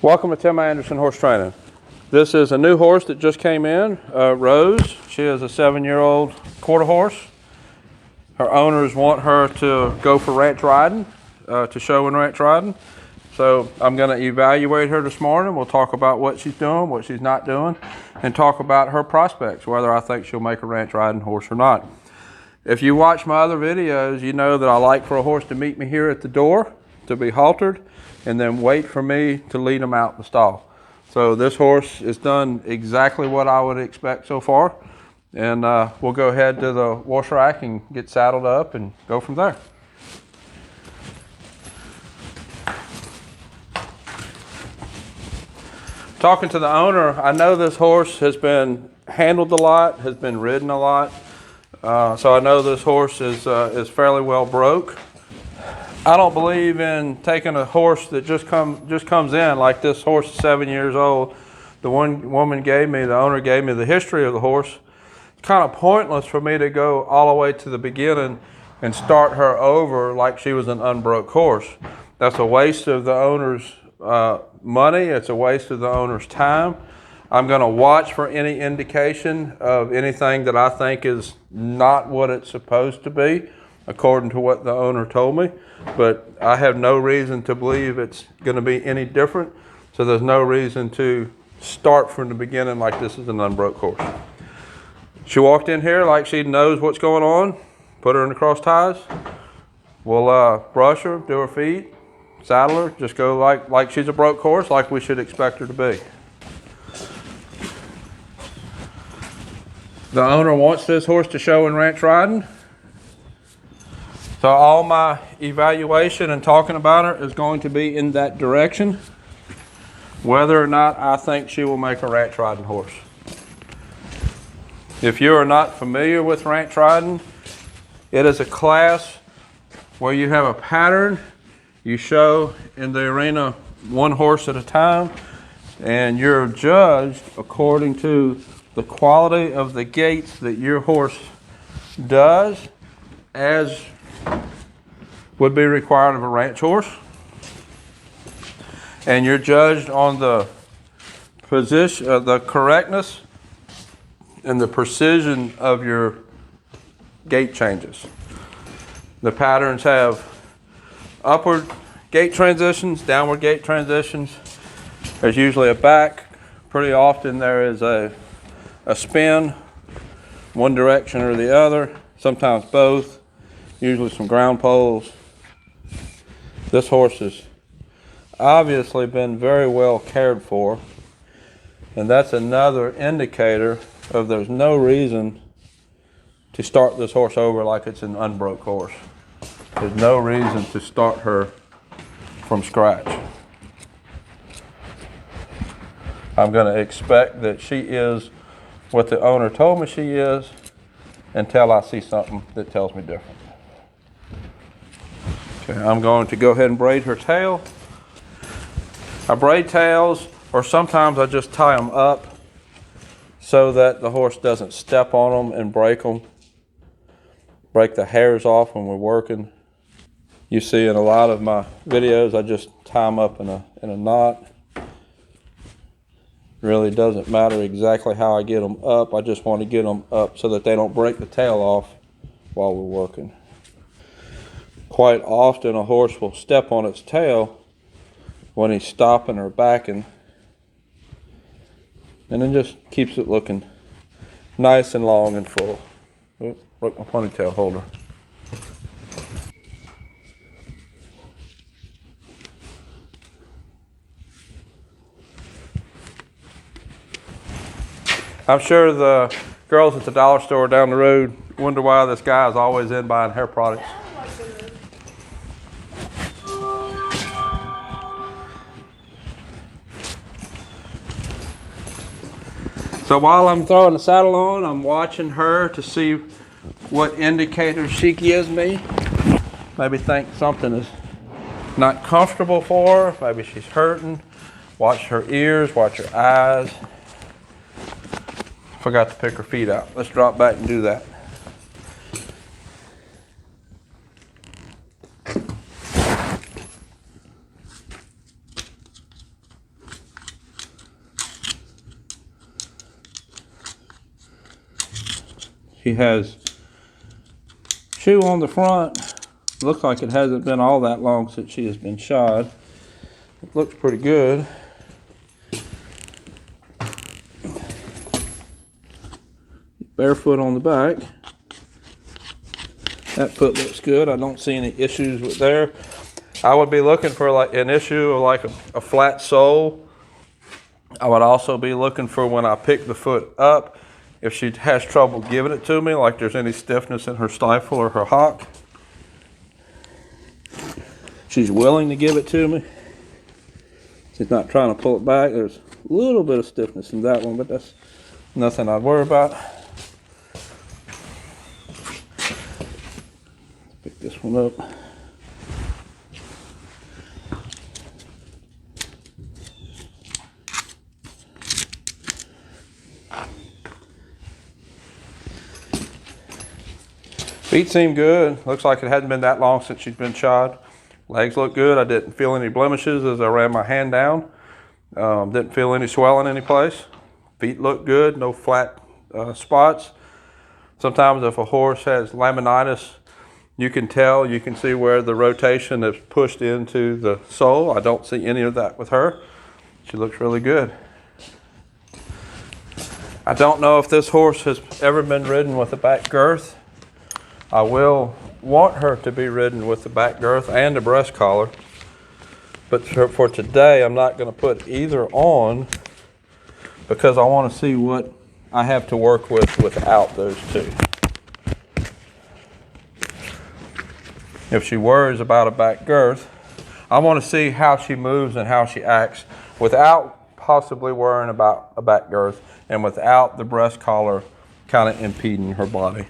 Welcome to Tim Anderson Horse Training. This is a new horse that just came in, Rose. She is a 7-year-old quarter horse. Her owners want her to go for ranch riding, to show and ranch riding. So I'm going to evaluate her this morning. We'll talk about what she's doing, what she's not doing, and talk about her prospects, whether I think she'll make a ranch riding horse or not. If you watch my other videos, you know that I like for a horse to meet me here at the door, to be haltered, and then wait for me to lead him out the stall. So this horse has done exactly what I would expect so far. And we'll go ahead to the wash rack and get saddled up and go from there. Talking to the owner, I know this horse has been handled a lot, has been ridden a lot. So I know this horse is fairly well broke. I don't believe in taking a horse that just comes in, like this horse is 7 years old. The one woman the owner gave me the history of the horse. It's kind of pointless for me to go all the way to the beginning and start her over like she was an unbroke horse. That's a waste of the owner's money. It's a waste of the owner's time. I'm going to watch for any indication of anything that I think is not what it's supposed to be, according to what the owner told me. But I have no reason to believe it's going to be any different. So there's no reason to start from the beginning like this is an unbroke horse. She walked in here like she knows what's going on. Put her in the cross ties. We'll brush her, do her feet, saddle her, just go like she's a broke horse, like we should expect her to be. The owner wants this horse to show in ranch riding. So all my evaluation and talking about her is going to be in that direction, whether or not I think she will make a ranch riding horse. If you are not familiar with ranch riding, it is a class where you have a pattern. You show in the arena one horse at a time, and you're judged according to the quality of the gaits that your horse does, as would be required of a ranch horse. And you're judged on the position, the correctness and the precision of your gait changes. The patterns have upward gait transitions, downward gait transitions. There's usually a back. Pretty often there is a spin, one direction or the other, sometimes both, usually some ground poles. This horse has obviously been very well cared for, and that's another indicator of there's no reason to start this horse over like it's an unbroke horse. There's no reason to start her from scratch. I'm going to expect that she is what the owner told me she is until I see something that tells me different. Okay, I'm going to go ahead and braid her tail. I braid tails, or sometimes I just tie them up so that the horse doesn't step on them and break them. Break the hairs off when we're working. You see in a lot of my videos, I just tie them up in a knot. Really doesn't matter exactly how I get them up. I just want to get them up so that they don't break the tail off while we're working. Quite often a horse will step on its tail when he's stopping or backing, and then just keeps it looking nice and long and full. Oh, broke my ponytail holder. I'm sure the girls at the dollar store down the road wonder why this guy is always in buying hair products. So while I'm throwing the saddle on, I'm watching her to see what indicators she gives me. Maybe think something is not comfortable for her. Maybe she's hurting. Watch her ears, watch her eyes. Forgot to pick her feet out. Let's drop back and do that. He has shoe on the front. Looks like it hasn't been all that long since she has been shod. It looks pretty good. Barefoot on the back. That foot looks good. I don't see any issues with there. I would be looking for like an issue of like a flat sole. I would also be looking for when I pick the foot up, if she has trouble giving it to me, like there's any stiffness in her stifle or her hock. She's willing to give it to me. She's not trying to pull it back. There's a little bit of stiffness in that one, but that's nothing I'd worry about. Pick this one up. Feet seem good. Looks like it hadn't been that long since she's been shod. Legs look good. I didn't feel any blemishes as I ran my hand down. Didn't feel any swelling any place. Feet look good. No flat spots. Sometimes if a horse has laminitis, you can tell, you can see where the rotation is pushed into the sole. I don't see any of that with her. She looks really good. I don't know if this horse has ever been ridden with a back girth. I will want her to be ridden with the back girth and a breast collar. But for today, I'm not going to put either on because I want to see what I have to work with without those two. If she worries about a back girth, I want to see how she moves and how she acts without possibly worrying about a back girth and without the breast collar kind of impeding her body.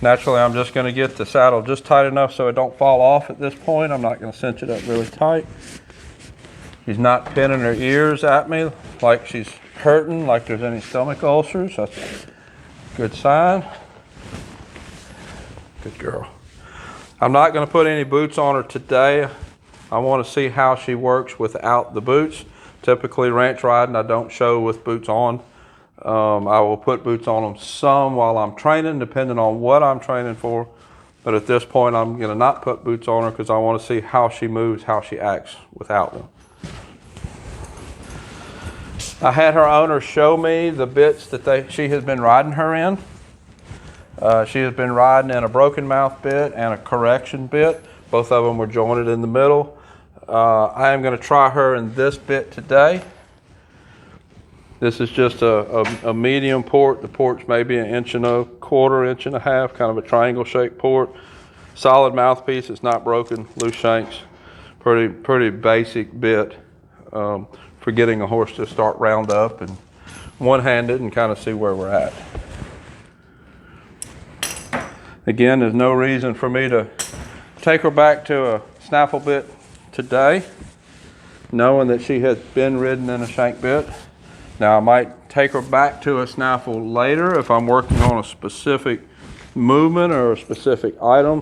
Naturally, I'm just going to get the saddle just tight enough so it don't fall off at this point. I'm not going to cinch it up really tight. She's not pinning her ears at me like she's hurting, like there's any stomach ulcers. That's a good sign. Good girl. I'm not going to put any boots on her today. I want to see how she works without the boots. Typically, ranch riding, I don't show with boots on. I will put boots on them some while I'm training, depending on what I'm training for. But at this point, I'm going to not put boots on her because I want to see how she moves, how she acts without them. I had her owner show me the bits that she has been riding her in. She has been riding in a broken mouth bit and a correction bit. Both of them were jointed in the middle. I am going to try her in this bit today. This is just a medium port. The port's maybe 1.25 inches, 1.25 inches, kind of a triangle shaped port. Solid mouthpiece, it's not broken, loose shanks. Pretty basic bit for getting a horse to start round up and one-handed and kind of see where we're at. Again, there's no reason for me to take her back to a snaffle bit today, knowing that she has been ridden in a shank bit. Now I might take her back to a snaffle later if I'm working on a specific movement or a specific item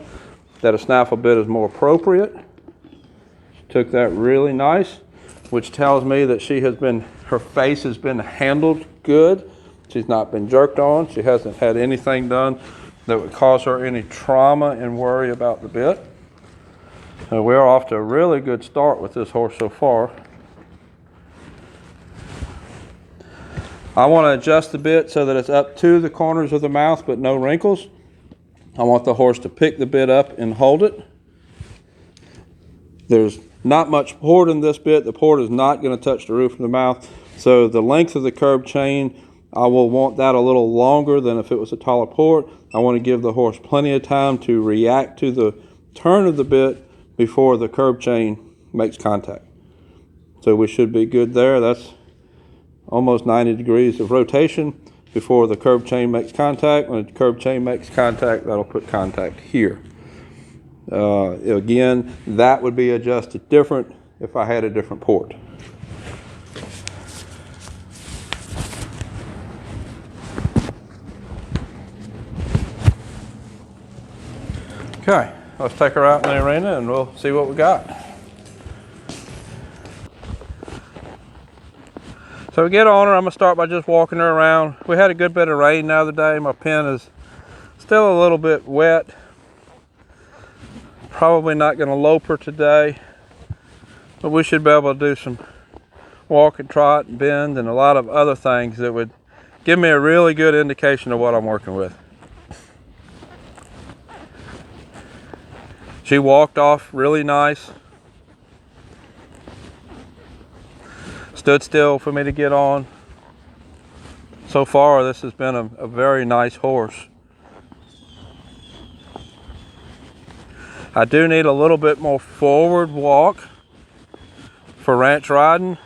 that a snaffle bit is more appropriate. She took that really nice, which tells me that her face has been handled good. She's not been jerked on. She hasn't had anything done that would cause her any trauma and worry about the bit. So we're off to a really good start with this horse so far. I want to adjust the bit so that it's up to the corners of the mouth but no wrinkles. I want the horse to pick the bit up and hold it. There's not much port in this bit. The port is not going to touch the roof of the mouth. So the length of the curb chain, I will want that a little longer than if it was a taller port. I want to give the horse plenty of time to react to the turn of the bit before the curb chain makes contact. So we should be good there. That's almost 90 degrees of rotation before the curb chain makes contact. When the curb chain makes contact, that'll put contact here. Again, that would be adjusted different if I had a different port. Okay, let's take her out in the arena and we'll see what we got. So we get on her, I'm gonna start by just walking her around. We had a good bit of rain the other day. My pen is still a little bit wet. Probably not gonna lope her today, but we should be able to do some walk and trot and bend and a lot of other things that would give me a really good indication of what I'm working with. She walked off really nice. Stood still for me to get on. So far, this has been a very nice horse. I do need a little bit more forward walk for ranch riding.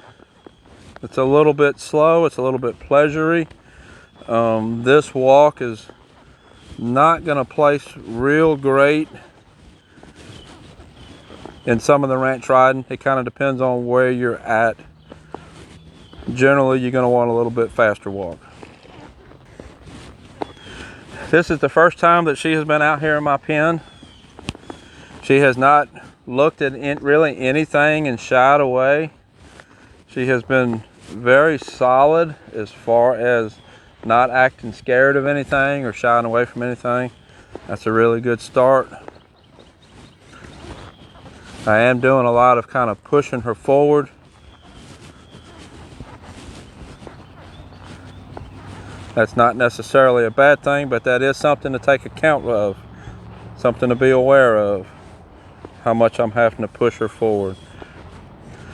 It's a little bit slow, it's a little bit pleasury. This walk is not gonna place real great in some of the ranch riding. It kind of depends on where you're at. Generally, you're gonna want a little bit faster walk. This is the first time that she has been out here in my pen. She has not looked at really anything and shied away. She has been very solid as far as not acting scared of anything or shying away from anything. That's a really good start. I am doing a lot of kind of pushing her forward. That's not necessarily a bad thing, but that is something to take account of, something to be aware of, how much I'm having to push her forward.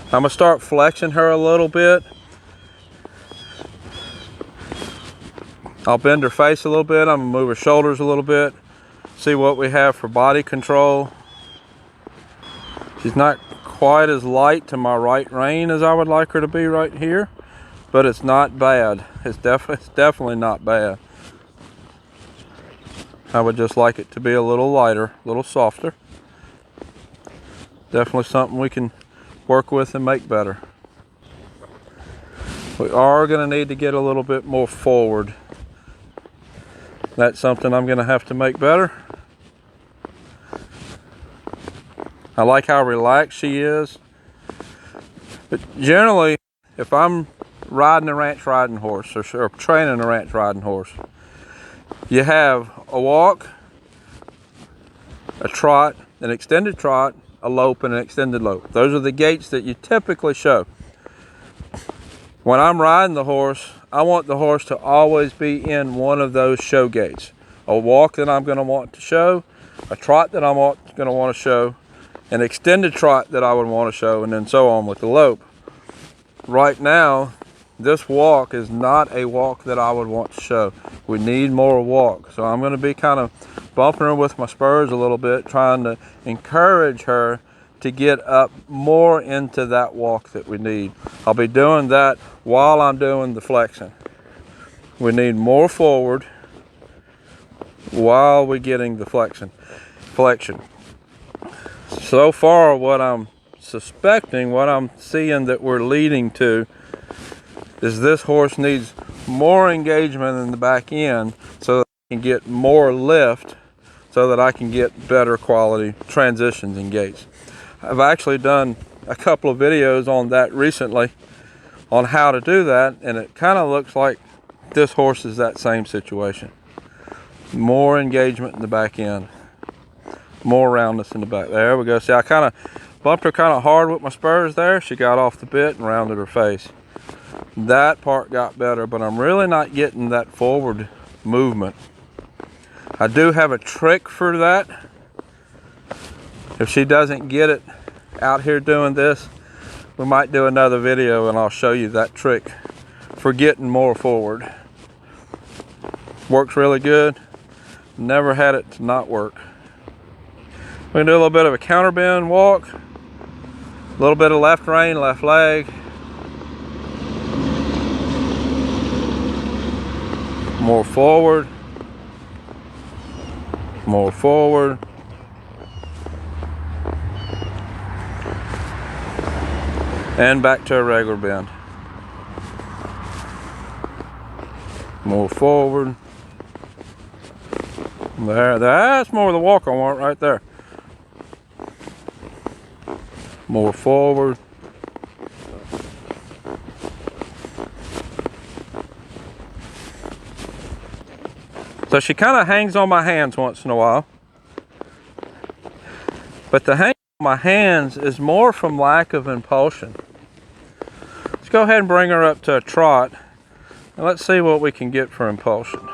I'm gonna start flexing her a little bit. I'll bend her face a little bit. I'm gonna move her shoulders a little bit, see what we have for body control. She's not quite as light to my right rein as I would like her to be right here, but it's not bad. It's definitely not bad. I would just like it to be a little lighter, a little softer. Definitely something we can work with and make better. We are going to need to get a little bit more forward. That's something I'm going to have to make better. I like how relaxed she is. But generally, if I'm riding a ranch riding horse or training a ranch riding horse, you have a walk, a trot, an extended trot, a lope, and an extended lope. Those are the gaits that you typically show. When I'm riding the horse, I want the horse to always be in one of those show gaits. A walk that I'm going to want to show, a trot that I'm going to want to show, an extended trot that I would want to show, and then so on with the lope. Right now, this walk is not a walk that I would want to show. We need more walk. So I'm going to be kind of bumping her with my spurs a little bit, trying to encourage her to get up more into that walk that we need. I'll be doing that while I'm doing the flexing. We need more forward while we're getting the flexion. So far, what I'm suspecting, what I'm seeing that we're leading to, is this horse needs more engagement in the back end so that I can get more lift, so that I can get better quality transitions and gaits. I've actually done a couple of videos on that recently on how to do that, and it kind of looks like this horse is that same situation. More engagement in the back end, more roundness in the back. There we go. See, I kind of bumped her kind of hard with my spurs there. She got off the bit and rounded her face. That part got better, but I'm really not getting that forward movement. I do have a trick for that. If she doesn't get it out here doing this, we might do another video and I'll show you that trick for getting more forward. Works really good. Never had it to not work. We can do a little bit of a counter bend walk, a little bit of left rein, left leg. More forward, more forward. And back to a regular bend. More forward, There, that's more of the walk I want right there. More forward. So she kind of hangs on my hands once in a while. But the hang on my hands is more from lack of impulsion. Let's go ahead and bring her up to a trot. And let's see what we can get for impulsion.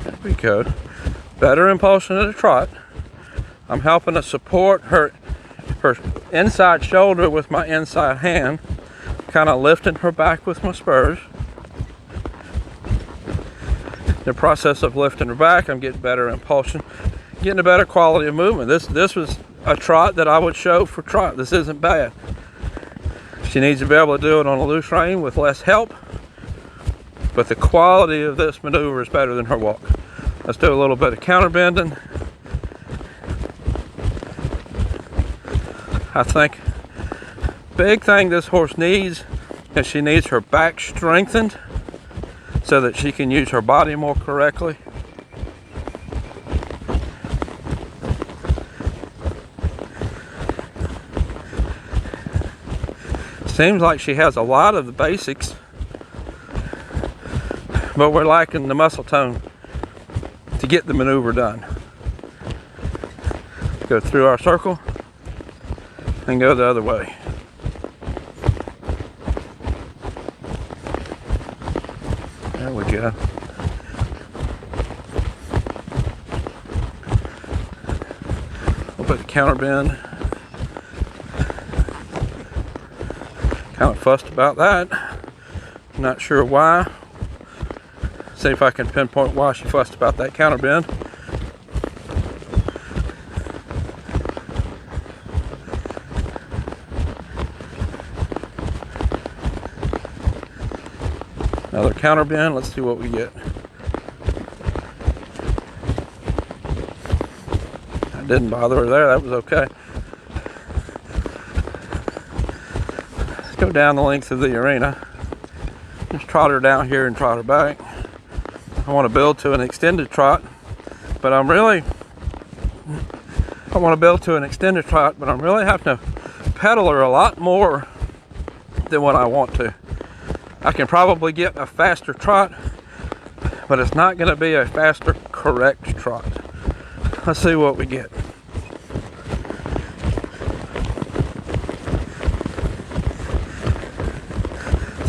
There we go. Better impulsion at a trot. I'm helping to support her inside shoulder with my inside hand, kind of lifting her back with my spurs. In the process of lifting her back, I'm getting better impulsion, getting a better quality of movement. This was a trot that I would show for trot. This isn't bad. She needs to be able to do it on a loose rein with less help, but the quality of this maneuver is better than her walk. Let's do a little bit of counter bending. I think big thing this horse needs is she needs her back strengthened so that she can use her body more correctly. Seems like she has a lot of the basics, but we're lacking the muscle tone to get the maneuver done. Go through our circle and go the other way. There we go. A little bit of counter bend. Kind of fussed about that. Not sure why. See if I can pinpoint why she fussed about that counter bend. Another counter bend. Let's see what we get. That didn't bother her there. That was okay. Let's go down the length of the arena. Just trot her down here and trot her back. I want to build to an extended trot, but I'm really having to pedal her a lot more than what I want to. I can probably get a faster trot, but it's not going to be a faster, correct trot. Let's see what we get.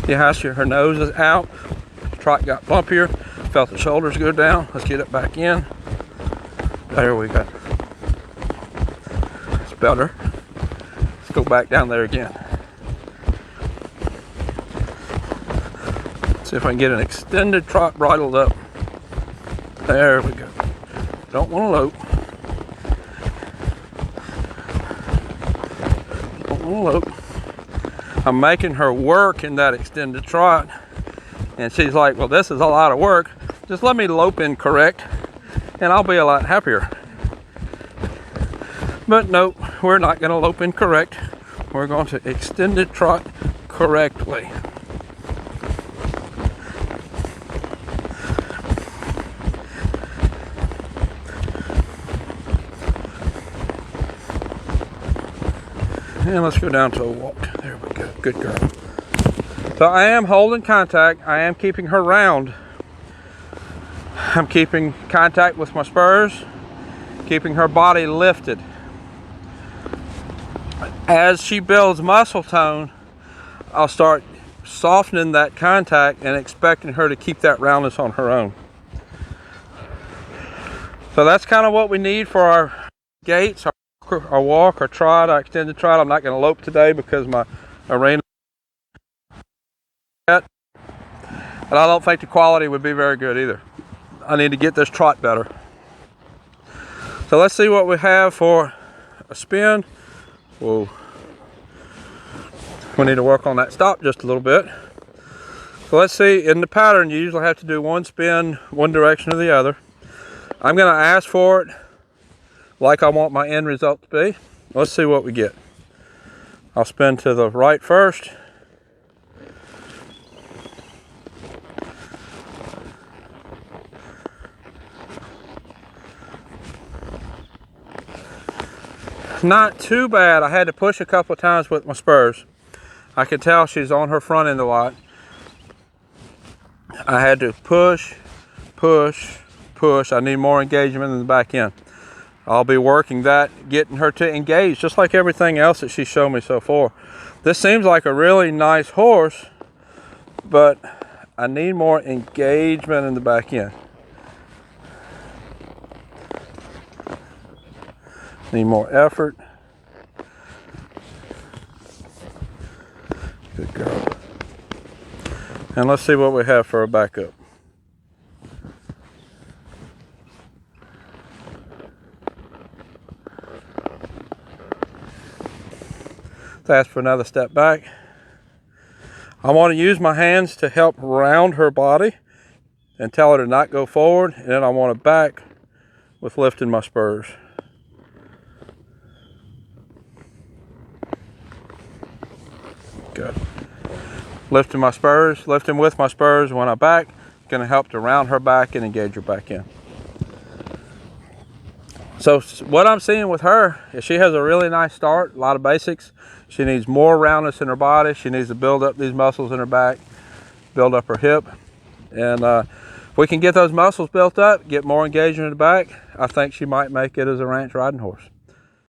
See how her nose is out. Trot got bumpier. Felt the shoulders go down. Let's get it back in. There we go. It's better. Let's go back down there again. See if I can get an extended trot bridled up. There we go. Don't want to lope. Don't want to lope. I'm making her work in that extended trot. And she's like, well, this is a lot of work. Just let me lope in correct and I'll be a lot happier. But nope, we're not going to lope in correct. We're going to extended trot correctly. And let's go down to a walk. There we go. Good girl. So I am holding contact. I am keeping her round. I'm keeping contact with my spurs, keeping her body lifted. As she builds muscle tone, I'll start softening that contact and expecting her to keep that roundness on her own. So that's kind of what we need for our gaits, our walk, our trot, our extended trot. I'm not going to lope today because my arena, and I don't think the quality would be very good either. I need to get this trot better. So let's see what we have for a spin. Whoa. We need to work on that stop just a little bit. So let's see, in the pattern you usually have to do one spin one direction or the other. I'm gonna ask for it like I want my end result to be. Let's see what we get. I'll spin to the right first. Not too bad. I had to push a couple of times with my spurs. I can tell she's on her front end a lot. I had to push, push, push. I need more engagement in the back end. I'll be working that, getting her to engage, just like everything else that she's shown me so far. This seems like a really nice horse, but I need more engagement in the back end. Need more effort. Good girl. And let's see what we have for a backup. Let's ask for another step back. I want to use my hands to help round her body and tell her to not go forward, and then I want to back with lifting my spurs. Good. Lifting my spurs, lifting with my spurs when I back, going to help to round her back and engage her back in. So what I'm seeing with her is she has a really nice start, a lot of basics. She needs more roundness in her body. She needs to build up these muscles in her back, build up her hip. And if we can get those muscles built up, get more engagement in the back, I think she might make it as a ranch riding horse.